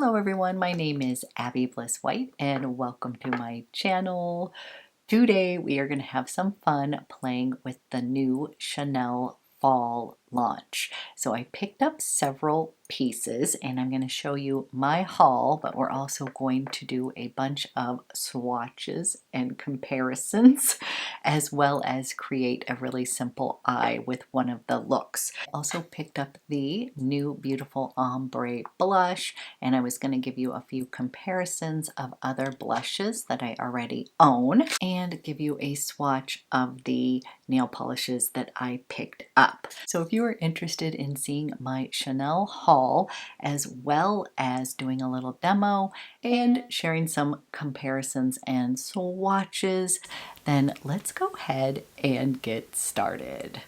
Hello everyone, my name is Abby Bliss White and welcome to my channel. Today we are going to have some fun playing with the new Chanel fall launch. So I picked up several pieces and I'm going to show you my haul, but we're also going to do a bunch of swatches and comparisons as well as create a really simple eye with one of the looks. I also picked up the new beautiful ombre blush and I was going to give you a few comparisons of other blushes that I already own and give you a swatch of the nail polishes that I picked up. So if you are interested in seeing my Chanel haul as well as doing a little demo and sharing some comparisons and swatches, then let's go ahead and get started.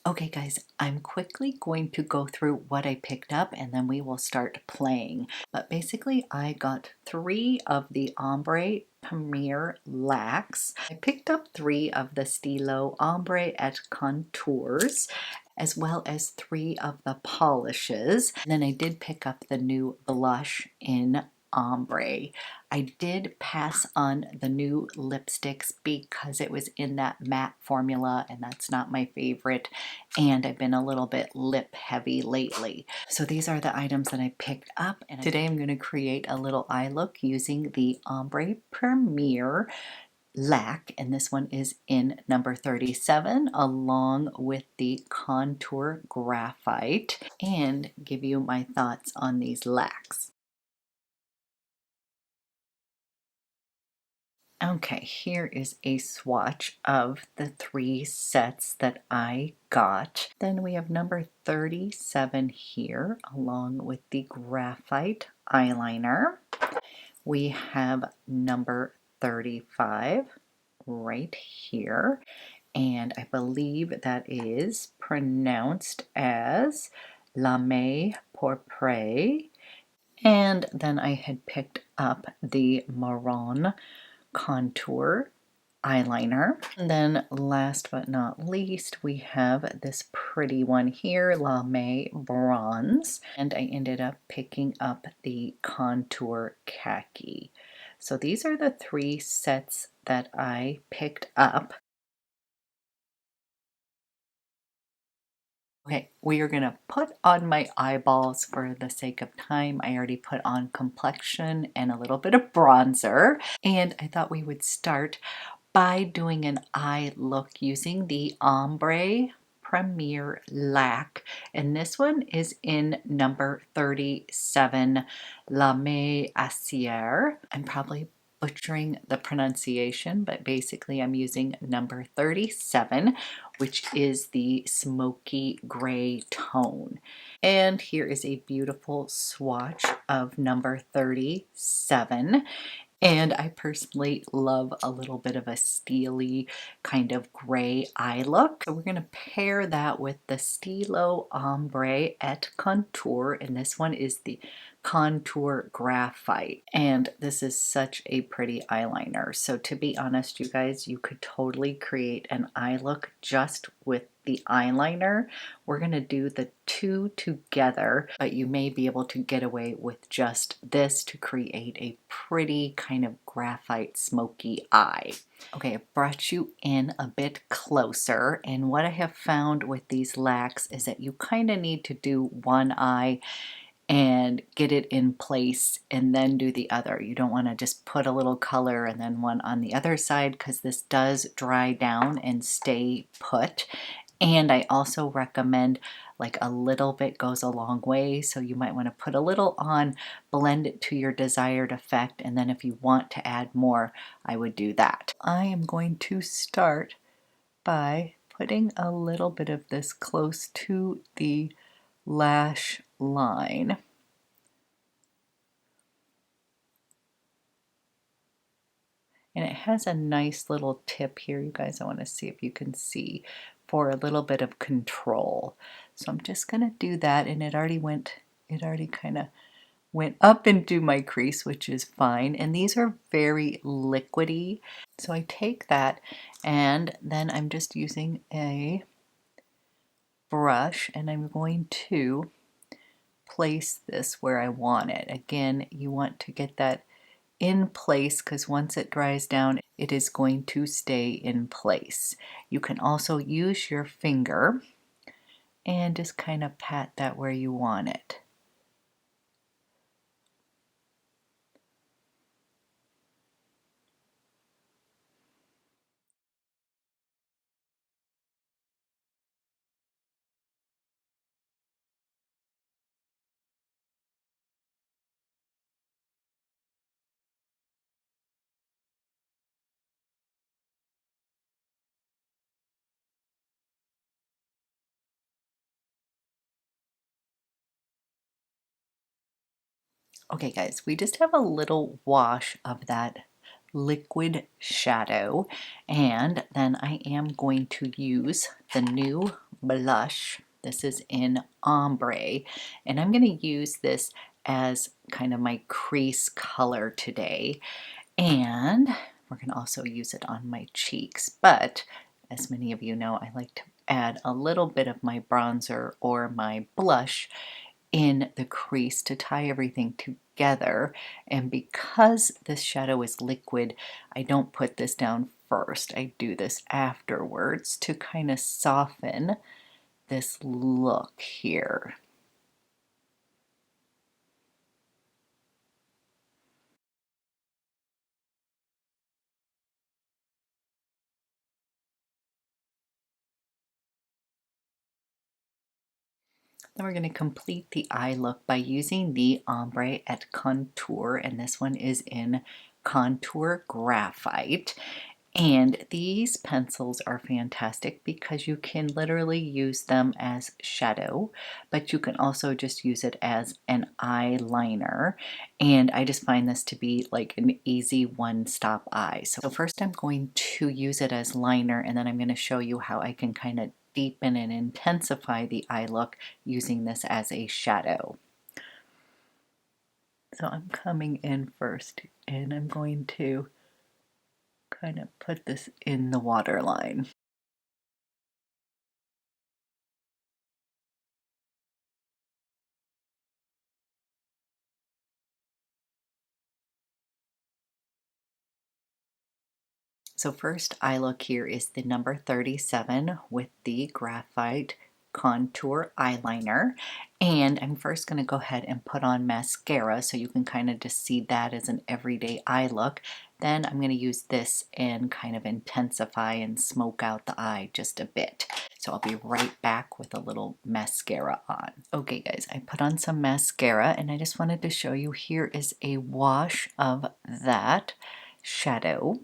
Okay guys, I'm quickly going to go through what I picked up and then we will start playing. But basically I got 3 of the Ombre Premier LAQUEs. I picked up 3 of the STYLO Ombre et Contours as well as 3 of the polishes. And then I did pick up the new blush in ombre. I did pass on the new lipsticks because it was in that matte formula and that's not my favorite, and I've been a little bit lip heavy lately. So these are the items that I picked up, and today I'm going to create a little eye look using the Ombre Premier LAQUE, and this one is in number 37 along with the Contour Graphite, and give you my thoughts on these LAQUEs. Okay, here is a swatch of the 3 sets that I got. Then we have number 37 here, along with the graphite eyeliner. We have number 35 right here, and I believe that is pronounced as Lame Pourpre. And then I had picked up the Marron contour eyeliner. And then last but not least, we have this pretty one here, Lame Bronze. And I ended up picking up the contour khaki. So these are the 3 sets that I picked up. Okay, we are gonna put on my eyeballs for the sake of time. I already put on complexion and a little bit of bronzer, and I thought we would start by doing an eye look using the Ombre Premier LAQUE, and this one is in number 37, Lame Acier. I'm probably butchering the pronunciation, but basically I'm using number 37, which is the smoky gray tone. And here is a beautiful swatch of number 37. And I personally love a little bit of a steely kind of gray eye look. So we're going to pair that with the STYLO Ombre et Contour, and this one is the Contour Graphite. And this is such a pretty eyeliner. So to be honest, you guys, you could totally create an eye look just with the eyeliner. We're going to do the 2 together, but you may be able to get away with just this to create a pretty kind of graphite smoky eye. Okay, I brought you in a bit closer, and what I have found with these LAQUEs is that you kind of need to do one eye and get it in place and then do the other. You don't want to just put a little color and then one on the other side, because this does dry down and stay put. And I also recommend like a little bit goes a long way, so you might want to put a little on, blend it to your desired effect, and then if you want to add more, I would do that. I am going to start by putting a little bit of this close to the lash line. And it has a nice little tip here, you guys. I want to see if you can see, for a little bit of control. So I'm just going to do that, and it already kind of went up into my crease, which is fine. And these are very liquidy. So I take that, and then I'm just using a brush and I'm going to place this where I want it. Again, you want to get that in place because once it dries down, it is going to stay in place. You can also use your finger and just kind of pat that where you want it. Okay guys, we just have a little wash of that liquid shadow, and then I am going to use the new blush. This is in Ombre, and I'm going to use this as kind of my crease color today, and we're going to also use it on my cheeks. But as many of you know, I like to add a little bit of my bronzer or my blush in the crease to tie everything together. And because this shadow is liquid, I don't put this down first. I do this afterwards to kind of soften this look here. Then we're going to complete the eye look by using the Ombre at Contour, and this one is in Contour Graphite. And these pencils are fantastic because you can literally use them as shadow, but you can also just use it as an eyeliner. And I just find this to be like an easy one-stop eye. So first I'm going to use it as liner, and then I'm going to show you how I can kind of deepen and intensify the eye look using this as a shadow. So I'm coming in first, and I'm going to kind of put this in the waterline. So first eye look here is the number 37 with the graphite contour eyeliner, and I'm first going to go ahead and put on mascara so you can kind of just see that as an everyday eye look. Then I'm going to use this and kind of intensify and smoke out the eye just a bit. So I'll be right back with a little mascara on. Okay guys, I put on some mascara and I just wanted to show you here is a wash of that shadow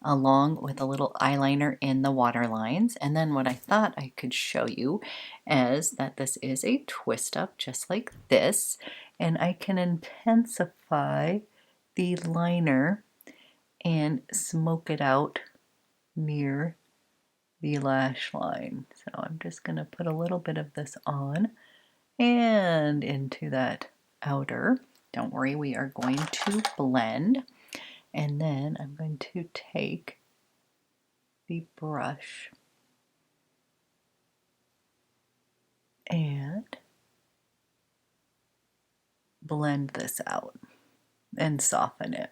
along with a little eyeliner in the water lines. And then what I thought I could show you is that this is a twist up just like this, and I can intensify the liner and smoke it out near the lash line. So I'm just going to put a little bit of this on and into that outer. Don't worry, we are going to blend. And then I'm going to take the brush and blend this out and soften it.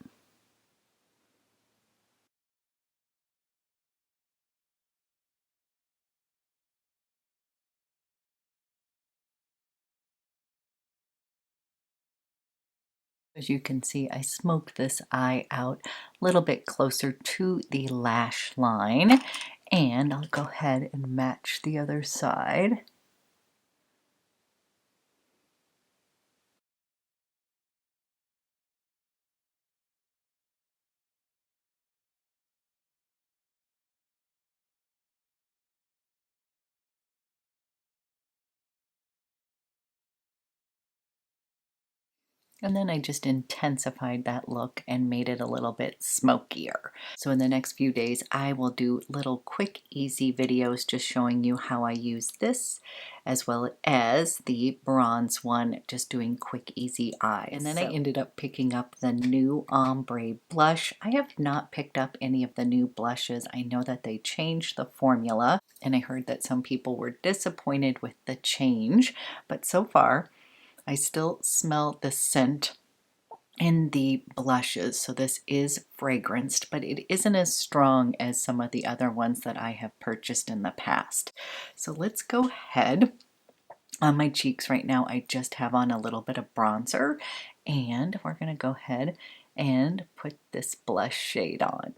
As you can see, I smoked this eye out a little bit closer to the lash line, and I'll go ahead and match the other side. And then I just intensified that look and made it a little bit smokier. So in the next few days, I will do little quick, easy videos just showing you how I use this, as well as the bronze one, just doing quick, easy eyes. And then I ended up picking up the new Ombre blush. I have not picked up any of the new blushes. I know that they changed the formula, And I heard that some people were disappointed with the change, but so far I still smell the scent in the blushes. So this is fragranced, but it isn't as strong as some of the other ones that I have purchased in the past. So let's go ahead. On my cheeks right now, I just have on a little bit of bronzer, and we're going to go ahead and put this blush shade on.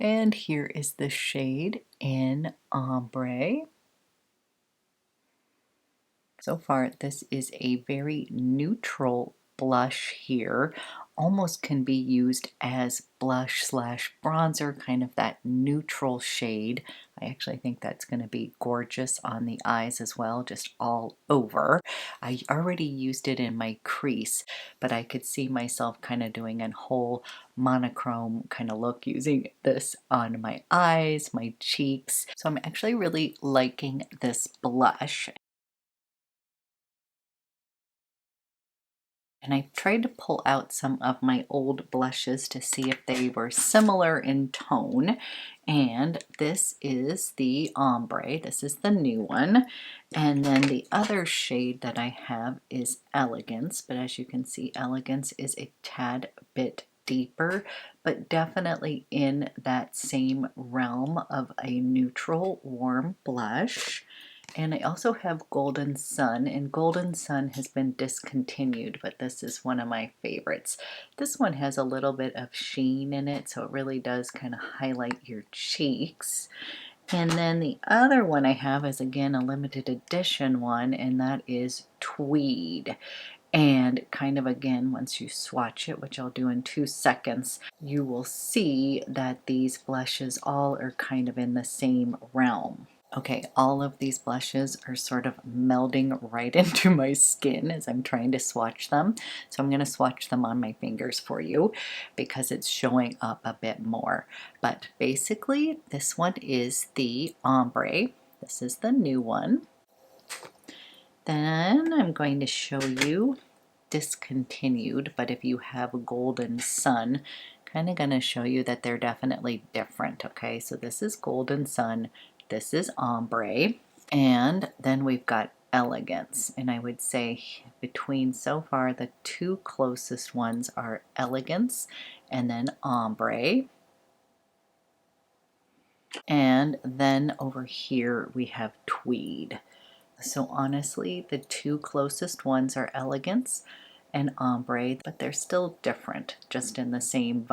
And here is the shade in Ombre. So far, this is a very neutral blush here. Almost can be used as blush slash bronzer, kind of that neutral shade. I actually think that's going to be gorgeous on the eyes as well, just all over. I already used it in my crease, but I could see myself kind of doing a whole monochrome kind of look using this on my eyes, my cheeks. So I'm actually really liking this blush. And I tried to pull out some of my old blushes to see if they were similar in tone. And this is the Ombre. This is the new one. And then the other shade that I have is Elegance. But as you can see, Elegance is a tad bit deeper, but definitely in that same realm of a neutral warm blush. And I also have Golden Sun, and Golden Sun has been discontinued, but this is one of my favorites. This one has a little bit of sheen in it, so it really does kind of highlight your cheeks. And then the other one I have is again a limited edition one, and that is Tweed. And kind of again, once you swatch it, which I'll do in 2 seconds, you will see that these blushes all are kind of in the same realm. Okay, all of these blushes are sort of melding right into my skin as I'm trying to swatch them. So I'm going to swatch them on my fingers for you because it's showing up a bit more. But basically, this one is the Ombre. This is the new one. Then I'm going to show you discontinued, but if you have Golden Sun, kind of going to show you that they're definitely different. Okay, so this is Golden Sun, this is Ombre, and then we've got Elegance. And I would say between so far the two closest ones are Elegance and then Ombre. And then over here we have Tweed. So honestly, the two closest ones are Elegance and Ombre, but they're still different, just in the same,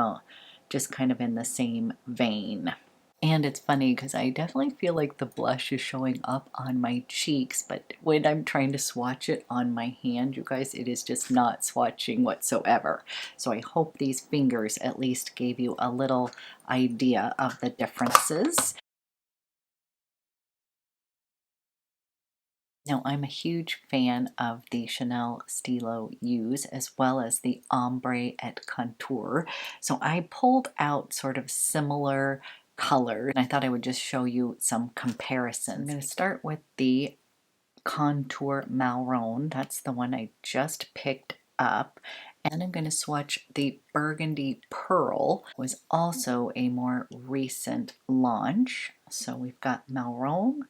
just kind of in the same vein. And it's funny because I definitely feel like the blush is showing up on my cheeks, but when I'm trying to swatch it on my hand, you guys, it is just not swatching whatsoever. So I hope these fingers at least gave you a little idea of the differences. Now, I'm a huge fan of the Chanel STYLO Use as well as the Ombre et Contour. So I pulled out sort of similar colors, and I thought I would just show you some comparisons. I'm going to start with the Contour Marron. That's the one I just picked up. And I'm going to swatch the Burgundy Pearl, was also a more recent launch. So we've got Marron,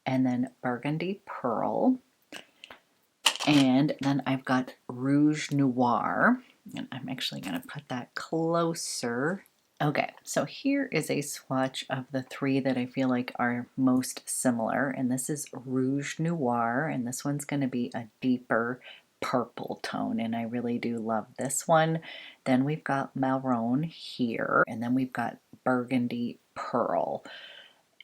and then Burgundy Pearl, and then I've got Rouge Noir, and I'm actually going to put that closer. Okay, so here is a swatch of the three that I feel like are most similar, and this is Rouge Noir, and this one's going to be a deeper purple tone, and I really do love this one. Then we've got Marron here, and then we've got Burgundy Pearl.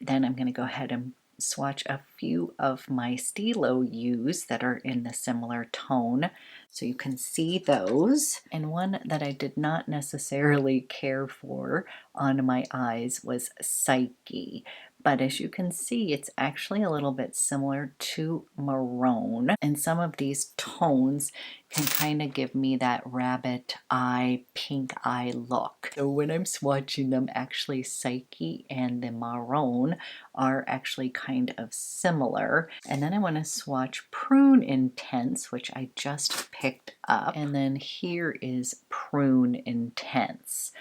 Then I'm going to go ahead and swatch a few of my STYLO Use that are in the similar tone so you can see those. And one that I did not necessarily care for on my eyes was Psyche, but as you can see, it's actually a little bit similar to maroon, and some of these tones can kind of give me that rabbit eye, pink eye look. So when I'm swatching them, actually Psyche and the maroon are actually kind of similar. And then I want to swatch Prune Intense, which I just picked up, and then here is Prune Intense.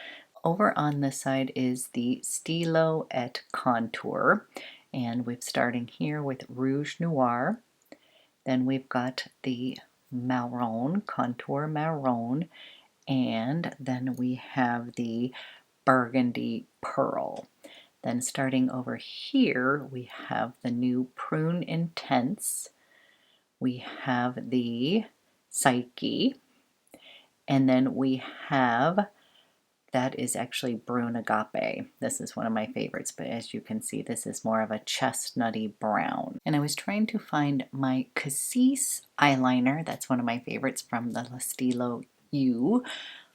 Over on this side is the STYLO et Contour, and we're starting here with Rouge Noir. Then we've got the Marron, Contour Marron, and then we have the Burgundy Pearl. Then starting over here, we have the new Prune Intense. We have the Psyche, and then we have, that is actually Brune Agape. This is one of my favorites, but as you can see, this is more of a chestnutty brown. And I was trying to find my Cassis eyeliner. That's one of my favorites from the STYLO U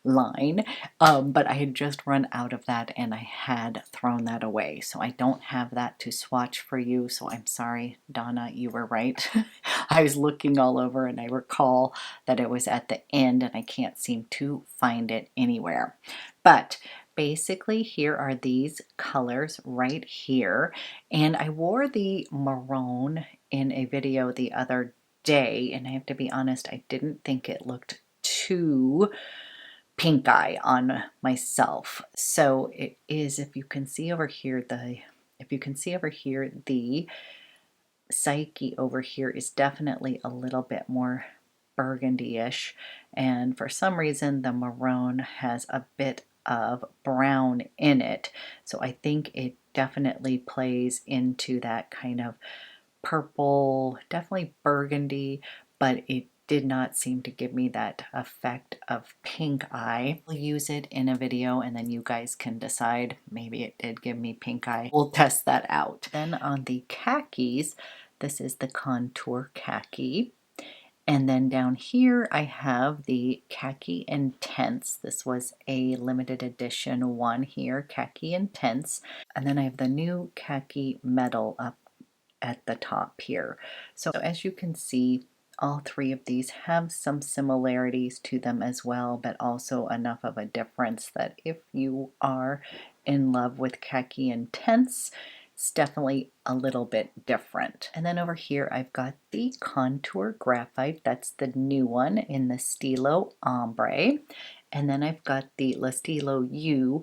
line, but I had just run out of that and I had thrown that away, so I don't have that to swatch for you. So I'm sorry, Donna, you were right. I was looking all over and I recall that it was at the end and I can't seem to find it anywhere. But basically here are these colors right here, and I wore the maroon in a video the other day, and I have to be honest, I didn't think it looked too pink eye on myself. So it is, if you can see over here, the Psyche over here is definitely a little bit more burgundy-ish, and for some reason the maroon has a bit of brown in it, so I think it definitely plays into that kind of purple, definitely burgundy, but it did not seem to give me that effect of pink eye. We'll use it in a video and then you guys can decide. Maybe it did give me pink eye. We'll test that out. Then on the khakis, this is the Contour Khaki. And then down here I have the Khaki Intense. This was a limited edition one here, Khaki Intense. And then I have the new Khaki Metal up at the top here. So as you can see, all three of these have some similarities to them as well, but also enough of a difference that if you are in love with Khaki Intense, it's definitely a little bit different. And then over here I've got the Contour Graphite. That's the new one in the STYLO Ombre. And then I've got the STYLO U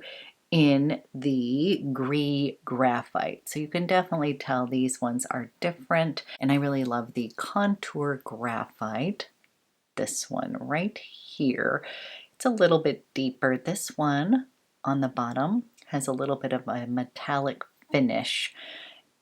in the Gris Graphite. So you can definitely tell these ones are different. And I really love the Contour Graphite. This one right here. It's a little bit deeper. This one on the bottom has a little bit of a metallic finish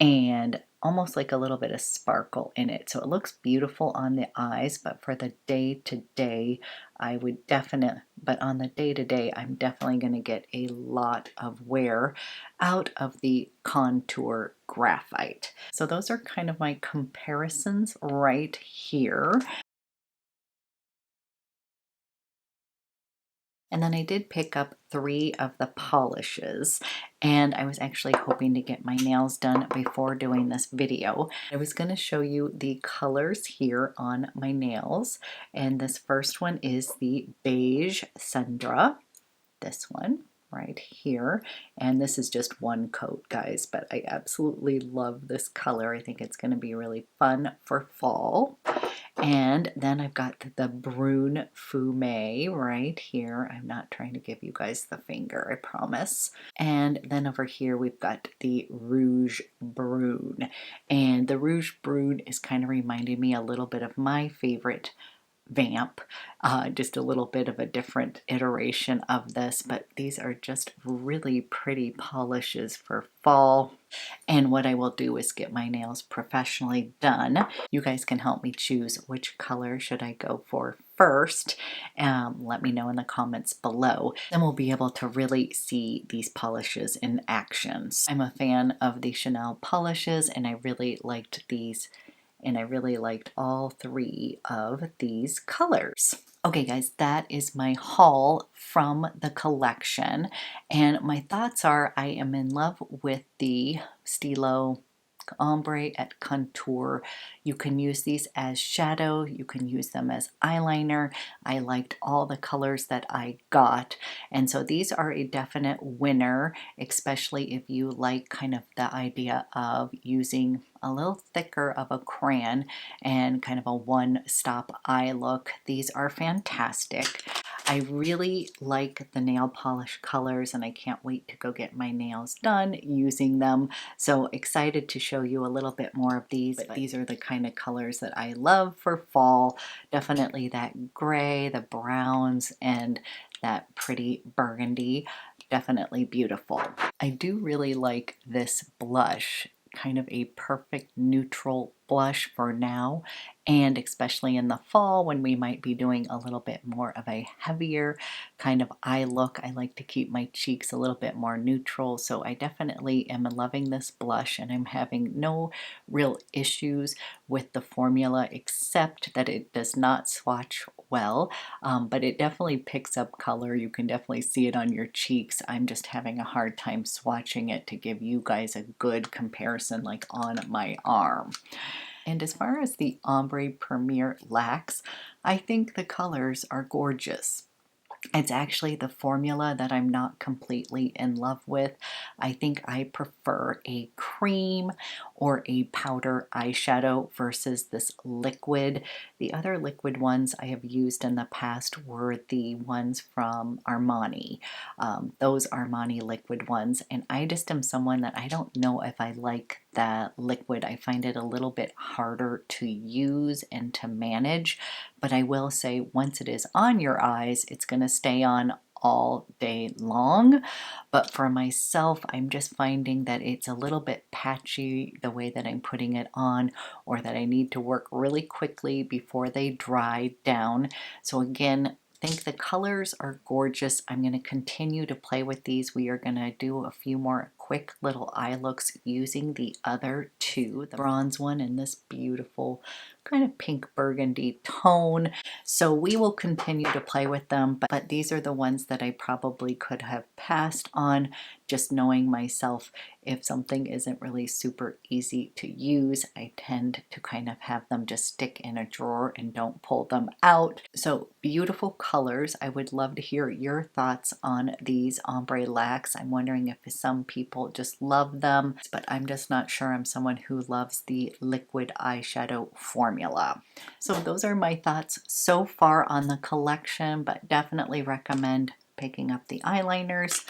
and almost like a little bit of sparkle in it. So it looks beautiful on the eyes, but for the day-to-day, I would definitely, but on the day-to-day, I'm definitely going to get a lot of wear out of the Contour Graphite. So those are kind of my comparisons right here. And then I did pick up 3 of the polishes, and I was actually hoping to get my nails done before doing this video. I was going to show you the colors here on my nails, and this first one is the Beige Cendra, this one right here, and this is just one coat, guys, but I absolutely love this color. I think it's going to be really fun for fall. And then I've got the Brune Fumé right here. I'm not trying to give you guys the finger, I promise. And then over here we've got the Rouge Brune. And the Rouge Brune is kind of reminding me a little bit of my favorite Vamp, just a little bit of a different iteration of this, but these are just really pretty polishes for fall. And what I will do is get my nails professionally done. You guys can help me choose which color should I go for first. Let me know in the comments below. Then we'll be able to really see these polishes in action. I'm a fan of the Chanel polishes, and I really liked these, and I really liked all 3 of these colors. Okay guys, that is my haul from the collection, and my thoughts are I am in love with the STYLO ombre at contour. You can use these as shadow, you can use them as eyeliner. I liked all the colors that I got, and so these are a definite winner, especially if you like kind of the idea of using a little thicker of a crayon and kind of a one-stop eye look. These are fantastic. I really like the nail polish colors, and I can't wait to go get my nails done using them. So excited to show you a little bit more of these. But these are the kind of colors that I love for fall. Definitely that gray, the browns, and that pretty burgundy. Definitely beautiful. I do really like this blush, kind of a perfect neutral blush for now, and especially in the fall when we might be doing a little bit more of a heavier kind of eye look. I like to keep my cheeks a little bit more neutral, so I definitely am loving this blush, and I'm having no real issues with the formula except that it does not swatch well, but it definitely picks up color. You can definitely see it on your cheeks. I'm just having a hard time swatching it to give you guys a good comparison like on my arm. And as far as the Ombre Premier LAQUEs, I think the colors are gorgeous. It's actually the formula that I'm not completely in love with. I think I prefer a cream or a powder eyeshadow versus this liquid. The other liquid ones I have used in the past were the ones from Armani, those Armani liquid ones, and I just am someone that I don't know if I like that liquid. I find it a little bit harder to use and to manage, but I will say once it is on your eyes, it's going to stay on all day long. But for myself, I'm just finding that it's a little bit patchy the way that I'm putting it on, or that I need to work really quickly before they dry down. So again, I think the colors are gorgeous. I'm going to continue to play with these. We are going to do a few more quick little eye looks using the other two, the bronze one and this beautiful kind of pink burgundy tone. So we will continue to play with them, but these are the ones that I probably could have passed on, just knowing myself. If something isn't really super easy to use, I tend to kind of have them just stick in a drawer and don't pull them out. So beautiful colors. I would love to hear your thoughts on these ombre LAQUEs. I'm wondering if some people just love them, but I'm just not sure. I'm someone who loves the liquid eyeshadow formula. So those are my thoughts so far on the collection, but definitely recommend picking up the eyeliners.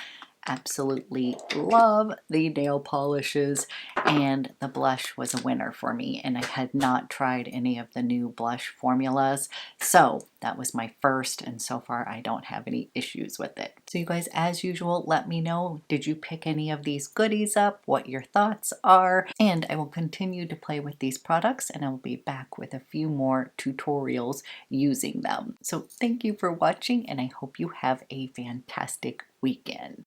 Absolutely love the nail polishes, and the blush was a winner for me, and I had not tried any of the new blush formulas, so that was my first, and so far I don't have any issues with it. So you guys, as usual, let me know, did you pick any of these goodies up, what your thoughts are, and I will continue to play with these products, and I will be back with a few more tutorials using them. So thank you for watching, and I hope you have a fantastic weekend.